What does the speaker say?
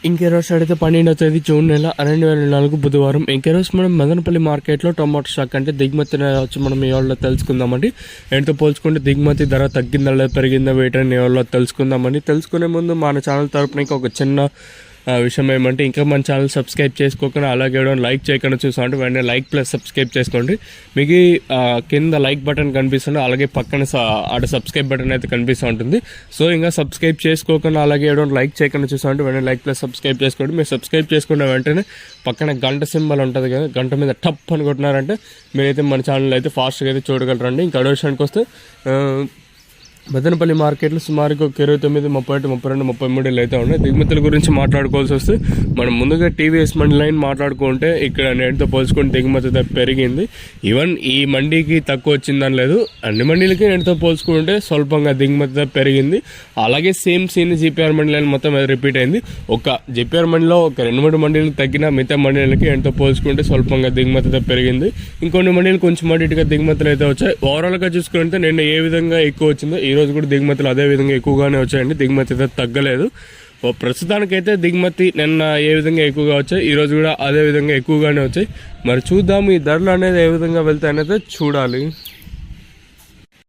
ఇంకెరోజు అయితే 12వ తేదీ జూన్ నెల 2024 బుధవారం. ఇంకెరోజు మనం మదనపల్లి మార్కెట్లో టొమాటో స్టాక్ అంటే దిగుమతి వచ్చి మనం ఈ వాళ్ళలో తెలుసుకుందామండి. ఎంతో పోల్చుకుంటే దిగుమతి ధర తగ్గిందా లేదా పెరిగిందా వేయటని ఈ వాళ్ళలో తెలుసుకుందామండి. తెలుసుకునే ముందు మన ఛానల్ తరపున ఒక చిన్న విషయం ఏమంటే, ఇంకా మన ఛానల్ సబ్స్క్రైబ్ చేసుకోకుండా అలాగే లైక్ చేయకుండా చూసామంటే వెంటనే లైక్ ప్లస్ సబ్స్క్రైబ్ చేసుకోండి. మీకు కింద లైక్ బటన్ కనిపిస్తుంది, అలాగే పక్కన ఆడ సబ్స్క్రైబ్ బటన్ అయితే కనిపిస్తూ ఉంటుంది. సో ఇంకా సబ్స్క్రైబ్ చేసుకోకుండా అలాగే లైక్ చేయకుండా చూసామంటే వెంటనే లైక్ ప్లస్ సబ్స్క్రైబ్ చేసుకోండి. మీరు సబ్స్క్రైబ్ చేసుకున్న వెంటనే పక్కన గంట సింబల్ ఉంటుంది కదా, గంట మీద టప్ అని కొట్టినారంటే మీరైతే మన ఛానల్ అయితే ఫాస్ట్గా అయితే చూడగలరండి. ఇంకా అడో విషయానికి వస్తే మదనపల్లి మార్కెట్లో సుమారుగా ఒక 29, 31, 32, 33 అయితే ఉన్నాయి. దిగుమతుల గురించి మాట్లాడుకోవాల్సి వస్తే మనం ముందుగా టీవీఎస్ మండీ లైన్ మాట్లాడుకుంటే ఇక్కడ నేటితో పోల్చుకుంటే దిగుమతి పెరిగింది. ఈవెన్ ఈ మండీకి తక్కువ వచ్చిందని లేదు, అన్ని మండీలకి నేటితో పోల్చుకుంటే స్వల్పంగా దిగుమతి పెరిగింది. అలాగే same scene GPR mandi line మొత్తం రిపీట్ అయింది. ఒక జీపీఆర్ మండీలో ఒక 2-3 మండీలకు తగ్గిన మిగతా మండీలకి ఎంతో పోల్చుకుంటే స్వల్పంగా దిగుమతి పెరిగింది. ఇంకొన్ని మండీలు కొంచెం అడిటిగా దిగుమతులు అయితే వచ్చాయి. ఓవరాల్గా చూసుకుంటే నిన్న ఏ విధంగా ఎక్కువ వచ్చిందో ఈ రోజు కూడా దిగుమతులు అదే విధంగా ఎక్కువగానే వచ్చాయండి. దిగుమతి అయితే తగ్గలేదు. ప్రస్తుతానికైతే దిగుమతి నిన్న ఏ విధంగా ఎక్కువగా వచ్చాయి, ఈ రోజు కూడా అదే విధంగా ఎక్కువగానే వచ్చాయి. మరి చూద్దాం ఈ ధరలు అనేది ఏ విధంగా వెళ్తాయనేది చూడాలి.